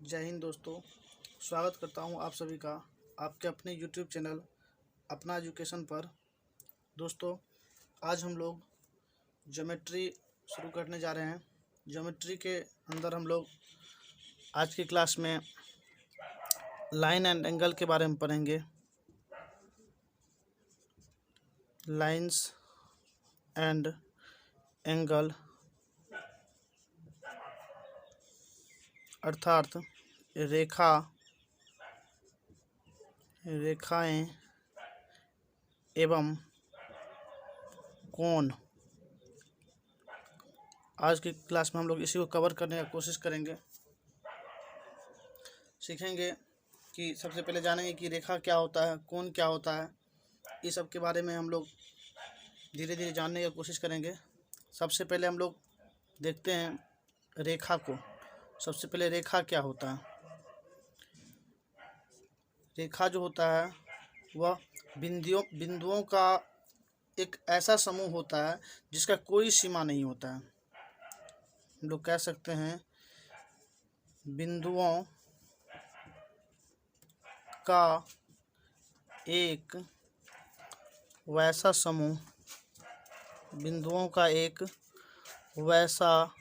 जय हिंद दोस्तों। स्वागत करता हूं आप सभी का आपके अपने YouTube चैनल अपना एजुकेशन पर। दोस्तों, आज हम लोग ज्योमेट्री शुरू करने जा रहे हैं। ज्योमेट्री के अंदर हम लोग आज की क्लास में लाइन एंड एंगल के बारे में पढ़ेंगे। लाइंस एंड एंगल अर्थात रेखाएं एवं कोण। आज की क्लास में हम लोग इसी को कवर करने की कोशिश करेंगे। सीखेंगे कि सबसे पहले जानेंगे कि रेखा क्या होता है, कोण क्या होता है। इस सब के बारे में हम लोग धीरे धीरे जानने की कोशिश करेंगे। सबसे पहले हम लोग देखते हैं रेखा को। सबसे पहले रेखा क्या होता है। रेखा जो होता है वह बिंदुओं का एक ऐसा समूह होता है जिसका कोई सीमा नहीं होता है। हम लोग कह सकते हैं बिंदुओं का एक वैसा समूह, बिंदुओं का एक वैसा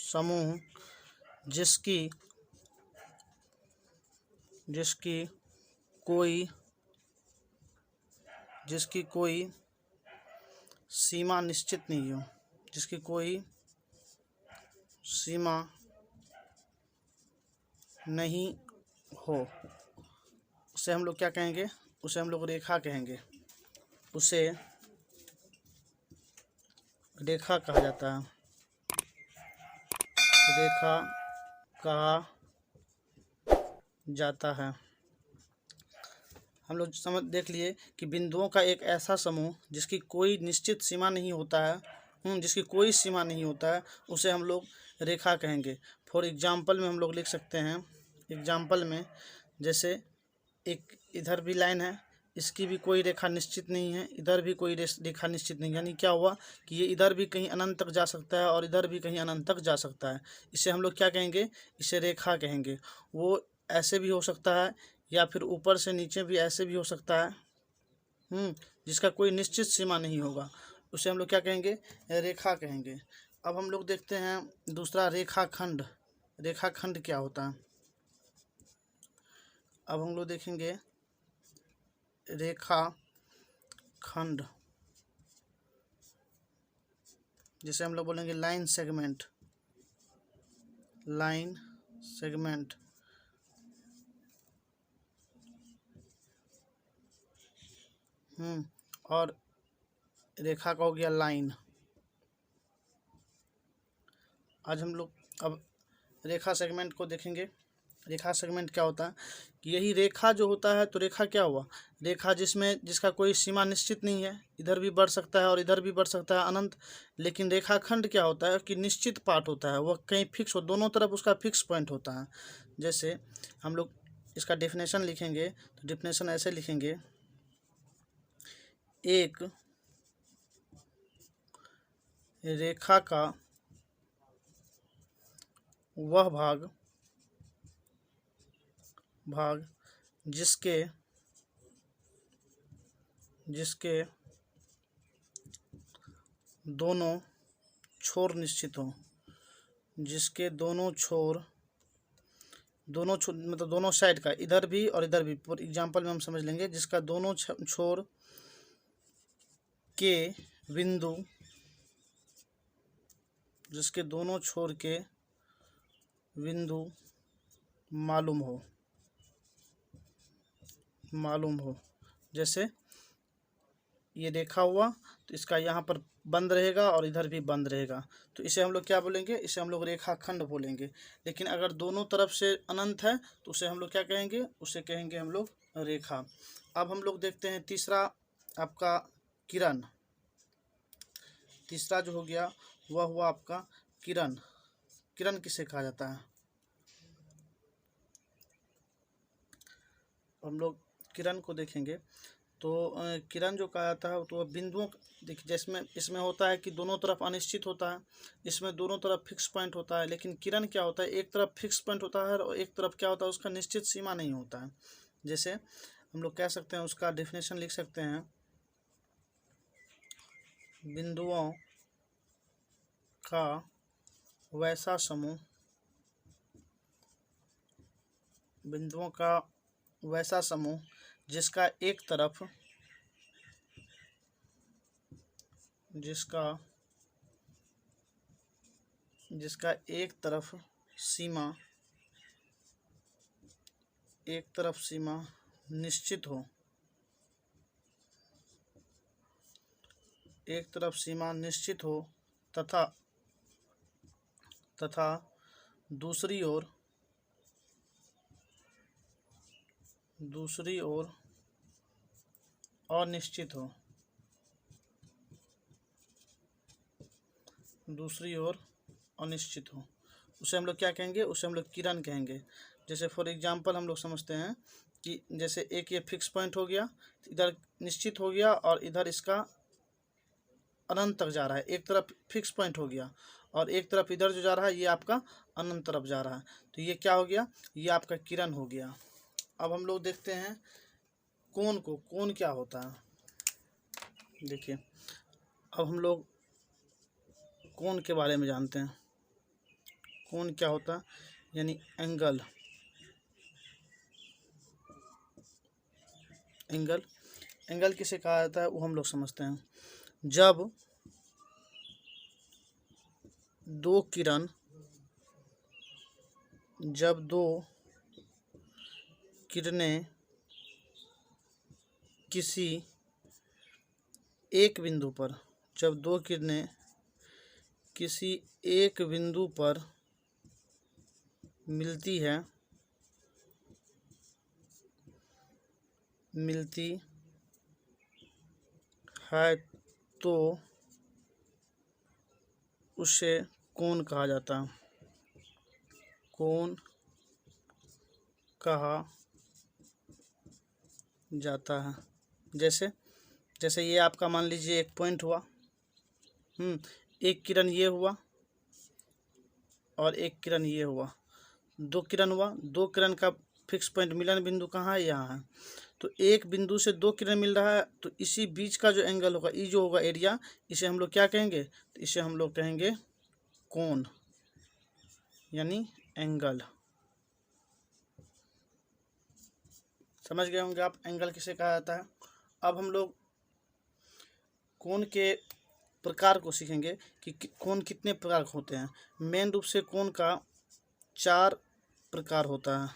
समूह जिसकी कोई सीमा निश्चित नहीं हो, जिसकी कोई सीमा नहीं हो, उसे हम लोग क्या कहेंगे? उसे हम लोग रेखा कहेंगे। उसे रेखा कहा जाता है। रेखा कहा जाता है। हम लोग देख लिए कि बिंदुओं का एक ऐसा समूह जिसकी कोई निश्चित सीमा नहीं होता है, जिसकी कोई सीमा नहीं होता है, उसे हम लोग रेखा कहेंगे। फॉर एग्जाम्पल में हम लोग लिख सकते हैं, एग्जाम्पल में जैसे एक इधर भी लाइन है, इसकी भी कोई रेखा निश्चित नहीं है, इधर भी कोई रेखा निश्चित नहीं। यानी क्या हुआ कि ये इधर भी कहीं अनंत तक जा सकता है और इधर भी कहीं अनंत तक जा सकता है। इसे हम लोग क्या कहेंगे? इसे रेखा कहेंगे। वो ऐसे भी हो सकता है या फिर ऊपर से नीचे भी ऐसे भी हो सकता है, जिसका कोई निश्चित सीमा नहीं होगा, उसे हम लोग क्या कहेंगे? रेखा कहेंगे। अब हम लोग देखते हैं दूसरा रेखाखंड। रेखाखंड क्या होता है? अब हम लोग देखेंगे रेखाखंड, जिसे हम लोग बोलेंगे लाइन सेगमेंट। लाइन सेगमेंट और रेखा का हो गया लाइन। आज हम लोग अब रेखा सेगमेंट को देखेंगे। रेखा सेगमेंट क्या होता है कि यही रेखा जो होता है, तो रेखा क्या हुआ? रेखा जिसका कोई सीमा निश्चित नहीं है, इधर भी बढ़ सकता है और इधर भी बढ़ सकता है अनंत। लेकिन रेखाखंड क्या होता है कि निश्चित पार्ट होता है, वह कहीं फिक्स हो, दोनों तरफ उसका फिक्स पॉइंट होता है। जैसे हम लोग इसका डेफिनेशन लिखेंगे तो डेफिनेशन ऐसे लिखेंगे, एक रेखा का वह भाग जिसके दोनों छोर निश्चित हो, जिसके दोनों छोर मतलब दोनों साइड का, इधर भी और इधर भी। फॉर एग्जांपल में हम समझ लेंगे जिसका दोनों छोर के बिंदु, जिसके दोनों छोर के बिंदु मालूम हो। जैसे ये रेखा हुआ तो इसका यहाँ पर बंद रहेगा और इधर भी बंद रहेगा, तो इसे हम लोग क्या बोलेंगे? इसे हम लोग रेखाखंड बोलेंगे। लेकिन अगर दोनों तरफ से अनंत है तो उसे हम लोग क्या कहेंगे? उसे कहेंगे हम लोग रेखा। अब हम लोग देखते हैं तीसरा आपका किरण। तीसरा जो हो गया वह हुआ आपका किरण। किरण किसे कहा जाता है? हम लोग किरण को देखेंगे तो किरण जो कहा जाता है तो बिंदुओं, देखिए जिसमें इसमें होता है कि दोनों तरफ अनिश्चित होता है, इसमें दोनों तरफ फिक्स पॉइंट होता है। लेकिन किरण क्या होता है, एक तरफ फिक्स पॉइंट होता है और एक तरफ क्या होता है, उसका निश्चित सीमा नहीं होता है। जैसे हम लोग कह सकते हैं, उसका डेफिनेशन लिख सकते हैं, बिंदुओं का वैसा समूह, बिंदुओं का वैसा समूह जिसका एक तरफ, जिसका एक तरफ सीमा निश्चित हो, एक तरफ सीमा निश्चित हो तथा दूसरी ओर अनिश्चित हो, दूसरी ओर अनिश्चित हो, उसे हम लोग क्या कहेंगे, उसे हम लोग किरण कहेंगे। जैसे फॉर एग्जांपल हम लोग समझते हैं कि जैसे एक ये फिक्स पॉइंट हो गया, इधर निश्चित हो गया और इधर इसका अनंत तक जा रहा है। एक तरफ फिक्स पॉइंट हो गया और एक तरफ इधर जो जा रहा है ये आपका अनंत तरफ जा रहा है, तो ये क्या हो गया, ये आपका किरण हो गया। अब हम लोग देखते हैं कोण क्या होता है। देखिए अब हम लोग कोण के बारे में जानते हैं। कोण क्या होता है, यानी एंगल। एंगल किसे कहा जाता है वो हम लोग समझते हैं। जब दो किरणें किसी एक बिंदु पर, जब दो किरणें किसी एक बिंदु पर मिलती है तो उसे कोण कहा जाता है। कोण कहा जाता है। जैसे ये आपका मान लीजिए एक पॉइंट हुआ, एक किरण ये हुआ और एक किरण ये हुआ, दो किरण हुआ, दो किरण का फिक्स पॉइंट मिलन बिंदु कहाँ है, यहाँ है। तो एक बिंदु से दो किरण मिल रहा है, तो इसी बीच का जो एंगल होगा, ये जो होगा एरिया, इसे हम लोग क्या कहेंगे, तो इसे हम लोग कहेंगे कोण, यानी एंगल। समझ गए होंगे आप एंगल किसे कहा जाता है। अब हम लोग कोण के प्रकार को सीखेंगे कि कोण कितने प्रकार के होते हैं। मेन रूप से कोण का 4 प्रकार होता है।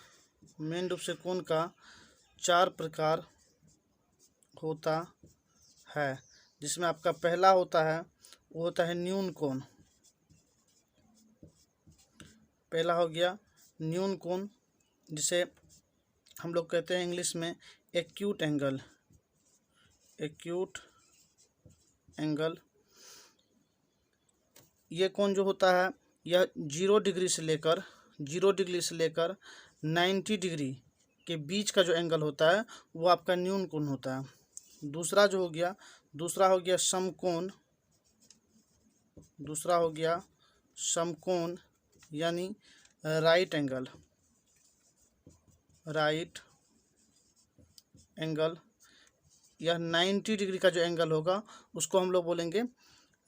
मेन रूप से कोण का 4 प्रकार होता है, जिसमें आपका पहला होता है वो होता है न्यून कोण। पहला हो गया न्यून कोण, जिसे हम लोग कहते हैं इंग्लिश में एक्यूट एंगल। एक्यूट एंगल, ये कोण जो होता है यह 0 डिग्री से लेकर 90 डिग्री के बीच का जो एंगल होता है वो आपका न्यून कोण होता है। दूसरा हो गया समकोण। दूसरा हो गया समकोण, यानी राइट एंगल। यह 90 डिग्री का जो एंगल होगा उसको हम लोग बोलेंगे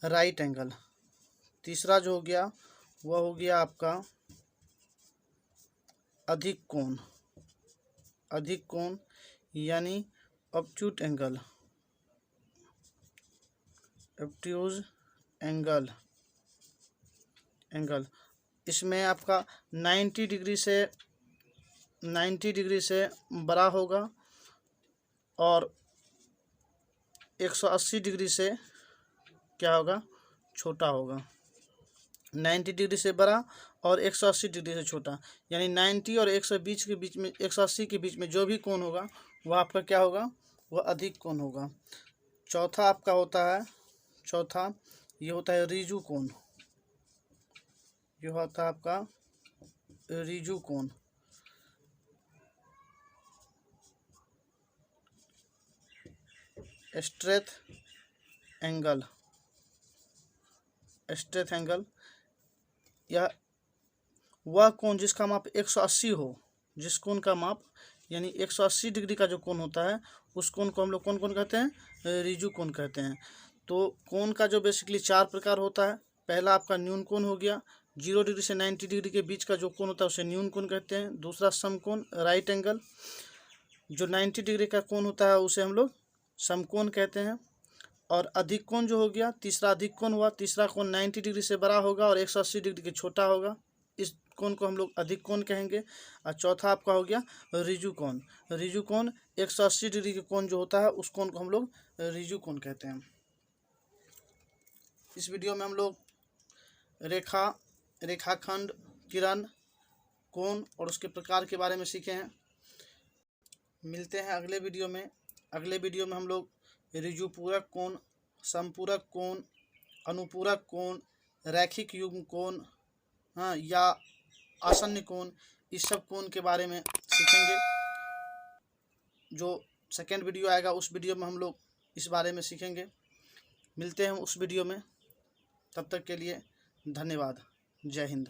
राइट एंगल। तीसरा जो हो गया वह हो गया आपका अधिक कोण, यानी ऑब्ट्यूज एंगल। इसमें आपका 90 डिग्री से बड़ा होगा और 180 डिग्री से क्या होगा, छोटा होगा। 90 डिग्री से बड़ा और 180 डिग्री से छोटा, यानी 90 और 120 के बीच में, 180 के बीच में जो भी कोण होगा वह आपका क्या होगा, वह अधिक कोण होगा। चौथा आपका होता है, ये होता है रिजु कोण। ये होता है आपका रिजु कोण। स्ट्रेट एंगल, स्ट्रेट एंगल या वह कोण जिसका माप 180 हो, जिस कोण का माप यानी 180 डिग्री का जो कोण होता है उस कोण को हम लोग कौन कौन कहते हैं, रिजु कोण कहते हैं। तो कोण का जो बेसिकली 4 प्रकार होता है। पहला आपका न्यून कोण हो गया, 0 डिग्री से 90 डिग्री के बीच का जो कोण होता है उसे न्यून कोण कहते हैं। दूसरा समकोण राइट एंगल, जो 90 डिग्री का कोण होता है उसे हम लोग समकोण कहते हैं। और अधिक कोण जो हो गया, तीसरा अधिक कोण हुआ, तीसरा कोण 90 डिग्री से बड़ा होगा और 180 डिग्री के छोटा होगा, इस कोण को हम लोग अधिक कोण कहेंगे। और चौथा आपका हो गया रिजु कोण। रिजु कोण 180 डिग्री के कोण जो होता है उस कोण को हम लोग रिजु कोण कहते हैं। इस वीडियो में हम लोग रेखा, रेखाखंड, किरण, कोण और उसके प्रकार के बारे में सीखे हैं। मिलते हैं अगले वीडियो में। अगले वीडियो में हम लोग रिजु पूरक कोण, समपूरक कोण, अनुपूरक कोण, रैखिक युग्म कोण, हाँ, या आसन्न कोण, इस सब कोण के बारे में सीखेंगे। जो सेकेंड वीडियो आएगा उस वीडियो में हम लोग इस बारे में सीखेंगे। मिलते हैं उस वीडियो में, तब तक के लिए धन्यवाद। जय हिंद।